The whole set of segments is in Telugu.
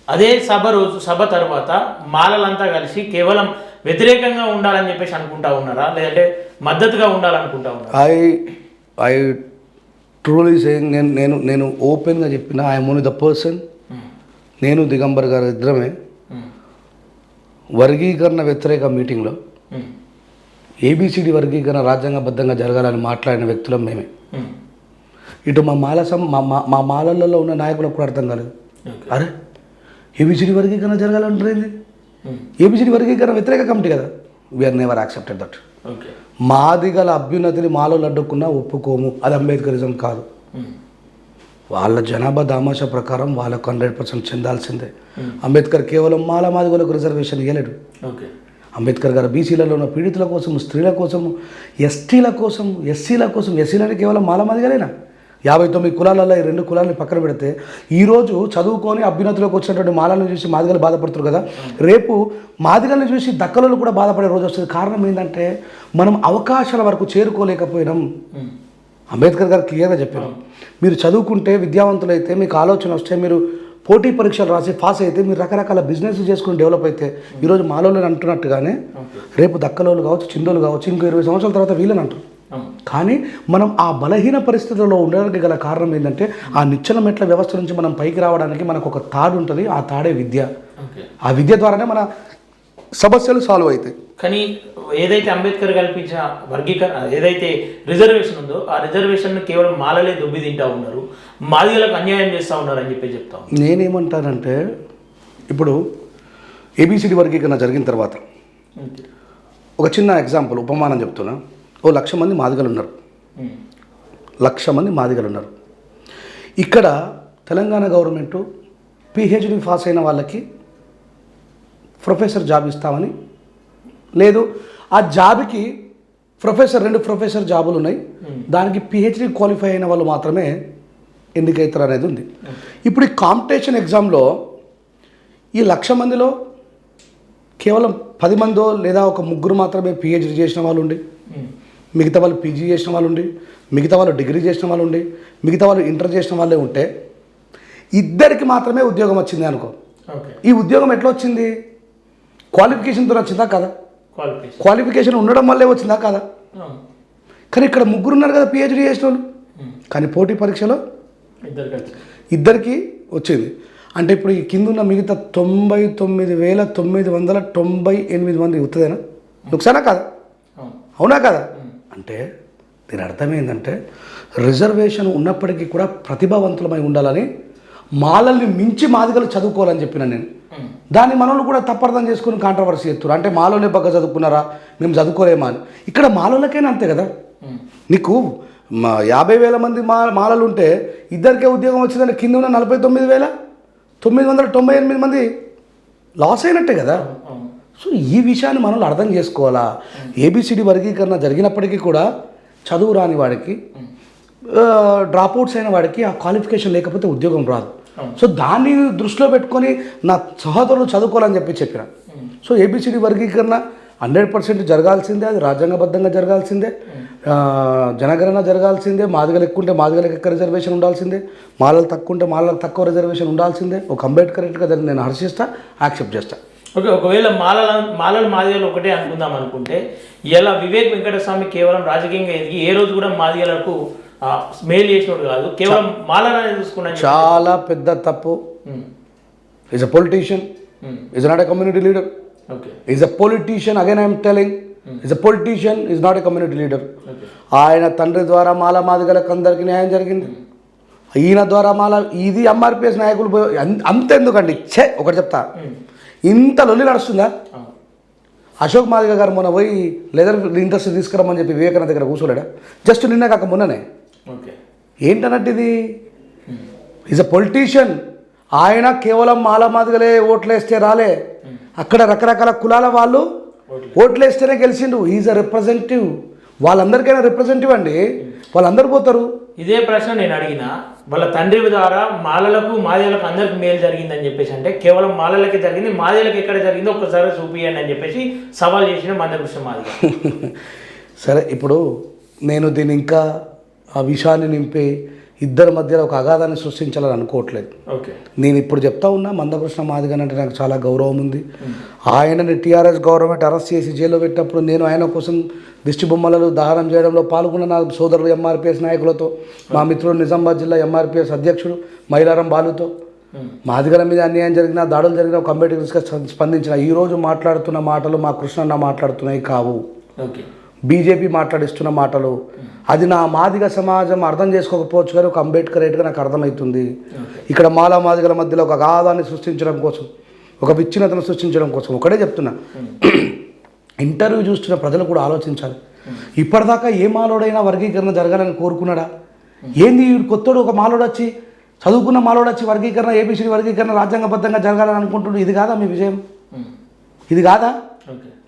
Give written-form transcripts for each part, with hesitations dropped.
అదే సభ తర్వాత మాలలంతా కలిసి కేవలం వ్యతిరేకంగా ఉండాలని చెప్పేసి అనుకుంటా ఉన్నారా, లేదంటే మద్దతుగా ఉండాలనుకుంటా ఉన్నారా? ఐ ట్రూలీ సేయింగ్, నేను ఓపెన్గా చెప్పిన ఐఎమ్ ఓన్లీ ద పర్సన్. నేను దిగంబర్ గారు ఇద్దరమే వర్గీకరణ వ్యతిరేక మీటింగ్లో ఏబిసిడి వర్గీకరణ రాజ్యాంగబద్ధంగా జరగాలని మాట్లాడిన వ్యక్తులం మేమే. ఇటు మా మాలల్లో ఉన్న నాయకులకు కూడా అర్థం కాలేదు. అరే ఏబిసిడి వర్గీకరణ జరగాలంటుంది, ఏబిసిడి వర్గీకరణ వ్యతిరేక కమిటీ కదా. We're never accepted that. మాదిగల అభ్యున్నతిని మాలో అడ్డుకున్నా ఒప్పుకోము, అది అంబేద్కరిజం కాదు. వాళ్ళ జనాభా దామాషా ప్రకారం వాళ్ళకు 100% చెందాల్సిందే. అంబేద్కర్ కేవలం మాదిగలకు రిజర్వేషన్ ఇవ్వలేడు. అంబేద్కర్ గారు బీసీలలో ఉన్న పీడితుల కోసం, స్త్రీల కోసం, ఎస్టీల కోసం, ఎస్సీలని కేవలం మాదిగలేనా? 59 కులాలలో ఈ 2 కులాలని పక్కన పెడితే ఈరోజు చదువుకొని అభ్యున్నతిలోకి వచ్చినటువంటి మాలను చూసి మాదిగలు బాధపడుతున్నారు కదా. రేపు మాదిగల్ని చూసి దక్కలు కూడా బాధపడే రోజు వస్తుంది. కారణం ఏంటంటే మనం అవకాశాల వరకు చేరుకోలేకపోయినాం. అంబేద్కర్ గారు క్లియర్గా చెప్పారు, మీరు చదువుకుంటే విద్యావంతులైతే, మీకు ఆలోచన వస్తే, మీరు పోటీ పరీక్షలు రాసి పాస్ అయితే, మీరు రకరకాల బిజినెస్ చేసుకుని డెవలప్ అయితే, ఈరోజు మాలోళ్ళు అంటున్నట్టుగానే రేపు దక్కలోళ్ళు కావచ్చు, చిందోలు కావచ్చు, ఇంకో 20 సంవత్సరాల తర్వాత వీళ్ళని అంటారు. కానీ మనం ఆ బలహీన పరిస్థితుల్లో ఉండడానికి గల కారణం ఏంటంటే ఆ నిచ్చెన మెట్ల వ్యవస్థ నుంచి మనం పైకి రావడానికి మనకు ఒక తాడు ఉంటుంది. ఆ తాడే విద్య. ఆ విద్య ద్వారానే మన సమస్యలు సాల్వ్ అవుతాయి. కానీ ఏదైతే అంబేద్కర్ కల్పించిన వర్గీకరణ, ఏదైతే రిజర్వేషన్ ఉందో, ఆ రిజర్వేషన్ కేవలం మాలలే దొబ్బి తింటా ఉన్నారు, మాదిగలకు అన్యాయం చేస్తూ ఉన్నారు అని చెప్పి చెప్తాను. నేనేమంటానంటే, ఇప్పుడు ఏబిసిడి వర్గీకరణ జరిగిన తర్వాత ఒక చిన్న ఎగ్జాంపుల్, ఉపమానం చెప్తున్నా. 1,00,000 మంది మాదిగలు ఉన్నారు, 1,00,000 మంది మాదిగలు ఉన్నారు. ఇక్కడ తెలంగాణ గవర్నమెంటు పిహెచ్డి పాస్ అయిన వాళ్ళకి ప్రొఫెసర్ జాబ్ ఇస్తామని లేదు, ఆ జాబ్కి రెండు ప్రొఫెసర్ జాబులు ఉన్నాయి, దానికి పిహెచ్డి క్వాలిఫై అయిన వాళ్ళు మాత్రమే ఎన్నికవుతారు అనేది ఉంది. ఇప్పుడు ఈ కాంపిటీషన్ ఎగ్జామ్లో ఈ 1,00,000 మందిలో కేవలం 10 మందో లేదా ఒక 3 మాత్రమే పిహెచ్డి చేసిన వాళ్ళు ఉండి, మిగతా వాళ్ళు పీజీ చేసిన వాళ్ళు ఉండి, మిగతా వాళ్ళు డిగ్రీ చేసిన వాళ్ళు ఉండి, మిగతా వాళ్ళు ఇంటర్ చేసిన వాళ్ళే ఉంటే ఇద్దరికి మాత్రమే ఉద్యోగం వచ్చింది అనుకో. ఈ ఉద్యోగం ఎట్లా వచ్చింది? క్వాలిఫికేషన్తో వచ్చిందా కదా? క్వాలిఫికేషన్ ఉండడం వల్లే వచ్చిందా కదా? కానీ ఇక్కడ 3 ఉన్నారు కదా పిహెచ్డీ చేసిన వాళ్ళు, కానీ పోటీ పరీక్షలో ఇద్దరికి వచ్చింది. అంటే ఇప్పుడు ఈ కింద ఉన్న మిగతా 99,998 మంది అవుతుందేనా? నుక్సానా కాదా? అవునా కదా? అంటే దీని అర్థం ఏంటంటే రిజర్వేషన్ ఉన్నప్పటికీ కూడా ప్రతిభావంతులమై ఉండాలని, మాలల్ని మించి మాదిగలు చదువుకోవాలని చెప్పిన నేను. దాన్ని మనోళ్ళు కూడా తప్పర్థం చేసుకుని కాంట్రవర్సీ ఎత్తురు. అంటే మాలోనే బాగా చదువుకున్నారా, మేము చదువుకోలేమా అని. ఇక్కడ మాలోళ్ళకైనా అంతే కదా. నీకు 50,000 మంది మాలలు ఉంటే ఇద్దరికే ఉద్యోగం వచ్చిందంటే కింద ఉన్న 49,998 మంది లాస్ అయినట్టే కదా. సో ఈ విషయాన్ని మనం అర్థం చేసుకోవాలా. ఏబిసిడి వర్గీకరణ జరిగినప్పటికీ కూడా చదువు రాని వాడికి, డ్రాప్అవుట్స్ అయిన వాడికి ఆ క్వాలిఫికేషన్ లేకపోతే ఉద్యోగం రాదు. సో దాన్ని దృష్టిలో పెట్టుకొని నా సహోదరులు చదువుకోవాలని చెప్పిన. సో ఏబిసిడి వర్గీకరణ 100% జరగాల్సిందే, అది రాజ్యాంగబద్ధంగా జరగాల్సిందే, జనగణన జరగాల్సిందే. మాదిగలు ఎక్కువ ఉంటే మాదిగలకు ఎక్కువ రిజర్వేషన్ ఉండాల్సిందే, మాలలు తక్కువ ఉంటే మాలలకు తక్కువ రిజర్వేషన్ ఉండాల్సిందే. ఒక అంబేద్కర్గా దాన్ని నేను హర్షిస్తా, యాక్సెప్ట్ చేస్తా. ఓకే, ఒకవేళ మాలలు మాదిగలు ఒకటే అనుకుందాం అనుకుంటే, ఇలా వివేక్ వెంకటస్వామి కేవలం రాజకీయంగా ఎదిగి ఏ రోజు కూడా మాదిగలకు మేలు చేసినోడు కాదు, కేవలం మాలనే చూసుకున్నా. చాలా పెద్ద తప్పు. Is a politician, is not a community leader. Is a politician, again I'm telling, is a politician, is not a community leader. ఆయన తండ్రి ద్వారా మాదిగలకు అందరికీ న్యాయం జరిగింది, ఈయన ద్వారా ఇది ఎంఆర్పిఎస్ నాయకులు అంతెందుకండి. ఒకటి చెప్తా, ఇంత లొల్లి నడుస్తుందా? అశోక్ మాదిగ గారు మొన్న పోయి లెదర్ ఇండస్ట్రీ తీసుకురమ్మని చెప్పి వివేకానంద దగ్గర కూర్చోలేడా? జస్ట్ నిన్న కాక మొన్ననే. ఏంటన్నట్టు ఇది? Is a politician. ఆయన కేవలం మాదిగలే ఓట్లేస్తే రాలే, అక్కడ రకరకాల కులాల వాళ్ళు ఓట్లేస్తేనే గెలిచిండు. Is a representative. వాళ్ళందరికైనా రిప్రజెంటేటివ్ అండి, వాళ్ళందరూ పోతారు. ఇదే ప్రశ్న నేను అడిగిన, వాళ్ళ తండ్రి ద్వారా మాలలకు మాదిగలకు అందరికి మేలు జరిగిందని చెప్పేసి, అంటే కేవలం మాలలకే జరిగింది, మాదిగలకు ఎక్కడ జరిగిందో ఒక్కసారి చూపియండి అని చెప్పేసి సవాల్ చేసిన మందకృష్ణ మాదిగ. సరే, ఇప్పుడు నేను దీన్ని ఇంకా ఆ విషాన్ని నింపే ఇద్దరి మధ్యలో ఒక అగాధాన్ని సృష్టించాలని అనుకోవట్లేదు. ఓకే. నేను ఇప్పుడు చెప్తా ఉన్నా మందకృష్ణ మాదిగన్ అంటే నాకు చాలా గౌరవం ఉంది. ఆయనని టీఆర్ఎస్ గవర్నమెంట్ అరెస్ట్ చేసి జైల్లో పెట్టినప్పుడు నేను ఆయన కోసం దిష్టి బొమ్మలను దహనం చేయడంలో పాల్గొన్న నా సోదరుడు ఎంఆర్పిఎస్ నాయకులతో, మా మిత్రుడు నిజామాబాద్ జిల్లా ఎంఆర్పిఎస్ అధ్యక్షుడు మైలారం బాలుతో మాదిగల మీద అన్యాయం జరిగిన దాడులు జరిగిన ఒక కంబేటివ్స్గా స్పందించిన ఈరోజు మాట్లాడుతున్న మాటలు మా కృష్ణన్న మాట్లాడుతున్నాయి కావు. ఓకే. బీజేపీ మాట్లాడిస్తున్న మాటలు అది నా మాదిగ సమాజం అర్థం చేసుకోకపోవచ్చు కానీ ఒక అంబేద్కర్ రేటుగా నాకు అర్థమవుతుంది. ఇక్కడ మాలా మాదిగల మధ్యలో ఒక అగాధాన్ని సృష్టించడం కోసం, ఒక విచ్ఛిన్నతను సృష్టించడం కోసం ఒకటే చెప్తున్నా. ఇంటర్వ్యూ చూస్తున్న ప్రజలు కూడా ఆలోచించాలి. ఇప్పటిదాకా ఏ మాలోడైనా వర్గీకరణ జరగాలని కోరుకున్నాడా? ఏంది కొత్తడు ఒక మాలోడు వచ్చి చదువుకున్న మాలోడు వచ్చి వర్గీకరణ ఏబిసిడి వర్గీకరణ రాజ్యాంగబద్ధంగా జరగాలని అనుకుంటున్నాడు. ఇది కాదా మీ విజయం? ఇది కాదా?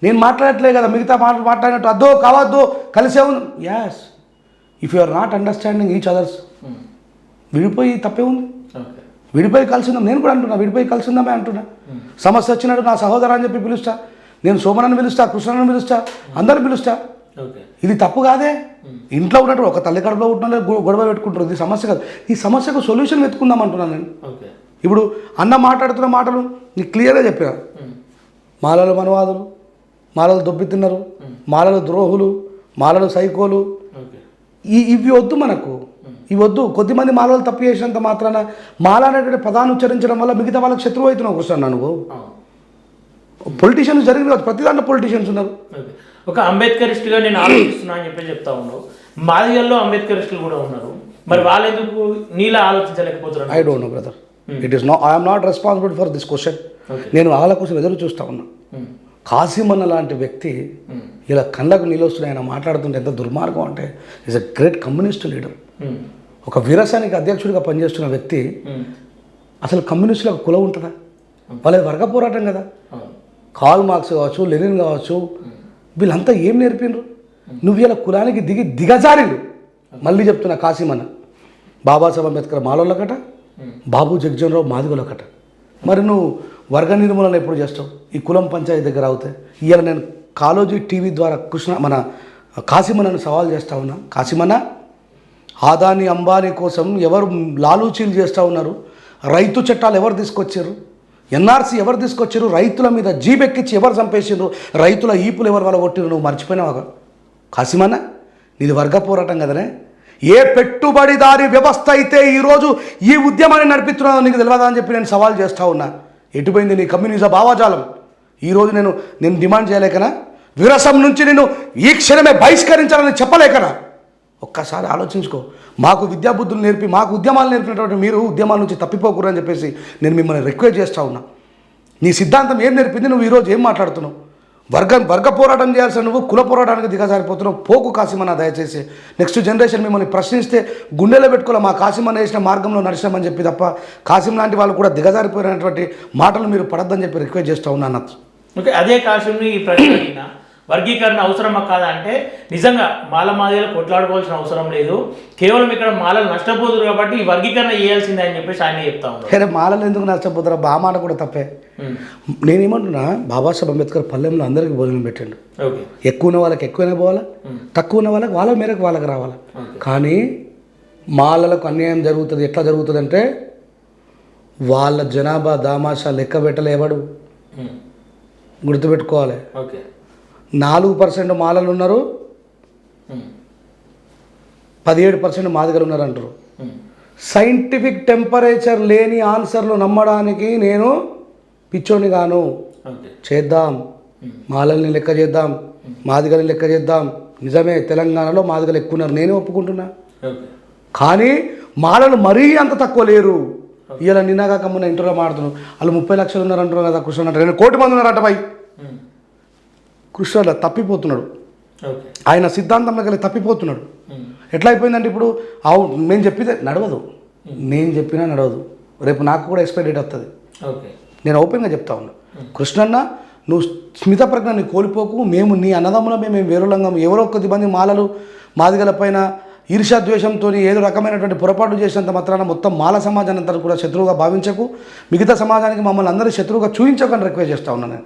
నేను మాట్లాడట్లే కదా, మిగతా మాట్లాడినట్టు అద్దో కావద్దో కలిసే ఉంది. As, if you are not understanding each others, విడిపోయి తప్పే ఉంది. విడిపోయి కలిసి ఉందాం. నేను కూడా అంటున్నా విడిపోయి కలిసి ఉందామే అంటున్నా. సమస్య వచ్చినట్టు నా సహోదరు అని చెప్పి పిలుస్తా, నేను సోమనని పిలుస్తా, కృష్ణని పిలుస్తా, అందరిని పిలుస్తా. ఇది తప్పు కాదే. ఇంట్లో ఉన్నట్టు ఒక తల్లి కడుపులో ఉంటున్న గొడవ పెట్టుకుంటారు. ఇది సమస్య కాదు. ఈ సమస్యకు సొల్యూషన్ వెతుకుందాం అంటున్నాను నేను. ఇప్పుడు అన్న మాట్లాడుతున్న మాటలు నీకు క్లియర్గా చెప్పిన, మాలలు మనవాదులు, మాలలు దొబ్బితిన్నారు, మాలలు ద్రోహులు, మాలలు సైకోలు, ఇవి వద్దు మనకు. ఇవి వద్దు. కొద్దిమంది మాలలు తప్పు చేసినంత మాత్రాన మాల అనేటువంటి పదాన్ని ఉచ్చరించడం వల్ల మిగతా వాళ్ళకి శత్రువు అవుతున్నావు కృష్ణ. నువ్వు పొలిటీషియన్స్ జరిగింది కాదు, ప్రతి దాంట్లో పొలిటీషియన్స్ ఉన్నారు. ఒక అంబేద్కరిస్ట్గా నేను ఆలోచిస్తున్నా అని చెప్పి చెప్తా ఉన్నావు. మాదిగల్లో అంబేద్కరిస్టులు కూడా ఉన్నారు. మరి వాళ్ళు ఎందుకు నీలా ఆలోచించలేకపోతున్నారు? I don't know brother. It is no, I'm not responsible for this question. నేను వాళ్ళ కోసం ఎదురు చూస్తూ ఉన్నా. కాసిమన్న లాంటి వ్యక్తి ఇలా కళ్ళకు నీళ్ళు వస్తున్నాయి, ఆయన మాట్లాడుతుంటే ఎంత దుర్మార్గం అంటే, is a great communist leader. ఒక వీరసానికి అధ్యక్షుడిగా పనిచేస్తున్న వ్యక్తి అసలు కమ్యూనిస్టులకు కులం ఉంటుందా? వాళ్ళది వర్గ పోరాటం కదా. కార్ల్ మార్క్స్ కావచ్చు, లెనిన్ కావచ్చు, వీళ్ళంతా ఏం నేర్పిండ్రు? నువ్వు ఇలా కులానికి దిగజారిండు. మళ్ళీ చెప్తున్నా, కాసిమన్న బాబాసాహెబ్ అంబేద్కర్ మాలోళ్ళకట, బాబు జగజ్జీవన్ మాదిగోళ్ళకట. మరి నువ్వు వర్గ నిర్మూలన ఎప్పుడు చేస్తావు? ఈ కులం పంచాయతీ దగ్గర అవుతాయి. ఇవాళ నేను కాలోజీ టీవీ ద్వారా మన కాసిమన్నను సవాల్ చేస్తూ ఉన్నా. కాసిమన్న, ఆదాని అంబానీ కోసం ఎవరు లాలూచీలు చేస్తూ ఉన్నారు? రైతు చట్టాలు ఎవరు తీసుకొచ్చారు? ఎన్ఆర్సీ ఎవరు తీసుకొచ్చారు? రైతుల మీద జీబెక్కించి ఎవరు చంపేసారు? రైతుల ఈపులు ఎవరు వాళ్ళ కొట్టిరు? నువ్వు మర్చిపోయినావా కాసిమన్న? నీది వర్గ పోరాటం కదనే. ఏ పెట్టుబడిదారి వ్యవస్థ అయితే ఈరోజు ఈ ఉద్యమాన్ని నడిపిస్తున్నావు నీకు తెలియదా అని చెప్పి నేను సవాల్ చేస్తూ ఉన్నా. ఎటుపోయింది నీ కమ్యూనిజం భావజాలం? ఈరోజు నేను డిమాండ్ చేయలేకనా? విరసం నుంచి నేను ఈ క్షణమే బహిష్కరించాలని చెప్పలేకనా? ఒక్కసారి ఆలోచించుకో. మాకు విద్యాబుద్ధులు నేర్పి, మాకు ఉద్యమాలు నేర్పినటువంటి మీరు ఉద్యమాల నుంచి తప్పిపోకూడదు అని చెప్పేసి నేను మిమ్మల్ని రిక్వెస్ట్ చేస్తూ ఉన్నా. నీ సిద్ధాంతం ఏం నేర్పింది? నువ్వు ఈరోజు ఏం మాట్లాడుతున్నావు? వర్గ పోరాటం చేయాల్సిన నువ్వు కుల పోరాటానికి దిగజారిపోతున్నావు. పోకు కాసిమన్న, దయచేసి నెక్స్ట్ జనరేషన్ మిమ్మల్ని ప్రశ్నిస్తే గుండెలో పెట్టుకోవాలి. మా కాసిమన్న వేసిన మార్గంలో నడిచామని చెప్పి తప్ప కాసిం లాంటి వాళ్ళు కూడా దిగజారిపోయినటువంటి మాటలు మీరు పడద్దని చెప్పి రిక్వెస్ట్ చేస్తూ ఉన్నాను. ఓకే. అదే కాసింని ఈ ప్రశ్న వర్గీకరణ అవసరమా కాదా అంటే, నిజంగా మాల మాదిగలు కొట్లాడుకోవాల్సిన అవసరం లేదు, కేవలం ఇక్కడ మాలలు నష్టపోతున్నారు కాబట్టి ఈ వర్గీకరణ చేయాల్సిందే అని చెప్పేసి ఆయన చెప్తా ఉన్నారు. సరే, మాలలు ఎందుకు నష్టపోతారా? ఆ మాట కూడా తప్పే. నేనేమంటున్నా, బాబాసాహెబ్ అంబేద్కర్ పల్లెంలో అందరికీ భోజనం పెట్టండు. ఎక్కువ ఉన్న వాళ్ళకి ఎక్కువనే పోవాలా, తక్కువ ఉన్న వాళ్ళకి వాళ్ళ మేరకు వాళ్ళకి రావాలా. కానీ మాలలకు అన్యాయం జరుగుతుంది. ఎట్లా జరుగుతుంది అంటే, వాళ్ళ జనాభా దామాషా లెక్క పెట్టలేవాడు. గుర్తుపెట్టుకోవాలి. 4% మాలలు ఉన్నారు, 17% మాదిగలు ఉన్నారు అంటారు. సైంటిఫిక్ టెంపరేచర్ లేని ఆన్సర్లు నమ్మడానికి నేను పిచ్చోని గాను. చేద్దాం, మాలల్ని లెక్క చేద్దాం, మాదిగల్ని లెక్క చేద్దాం. నిజమే, తెలంగాణలో మాదిగలు ఎక్కువ ఉన్నారు, నేనే ఒప్పుకుంటున్నా. కానీ మాలలు మరీ అంత తక్కువ లేరు. ఇలా నిన్నగాక మొన్న ఇంటర్వ్యూలో మాడుతున్నాను, వాళ్ళు 30 లక్షలు ఉన్నారు అంటున్నారు కదా కృష్ణ అంటారు. 1 కోటి మంది ఉన్నారట బాయ్. కృష్ణ తప్పిపోతున్నాడు, ఆయన సిద్ధాంతంలోకి వెళ్ళి తప్పిపోతున్నాడు. ఎట్లా అయిపోయిందంటే ఇప్పుడు మేము చెప్పితే నడవదు, నేను చెప్పినా నడవదు. రేపు నాకు కూడా ఎక్స్పైరీ డేట్ వస్తుంది. నేను ఓపెన్గా చెప్తా ఉన్నా, కృష్ణన్న నువ్వు స్మిత ప్రజ్ఞని కోల్పోకు. మేము నీ అన్నదమ్ములమే, మేము వేరులంగం. ఎవరో కొద్దిమంది మాలలు మాదిగల పైన ఈర్ష్యాద్వేషంతో ఏదో రకమైనటువంటి పొరపాటు చేసినంత మాత్రాన మొత్తం మాల సమాజాన్ని అంతా కూడా శత్రువుగా భావించకు. మిగతా సమాజానికి మమ్మల్ని అందరూ శత్రువుగా చూపించకని రిక్వెస్ట్ చేస్తా ఉన్నాను నేను.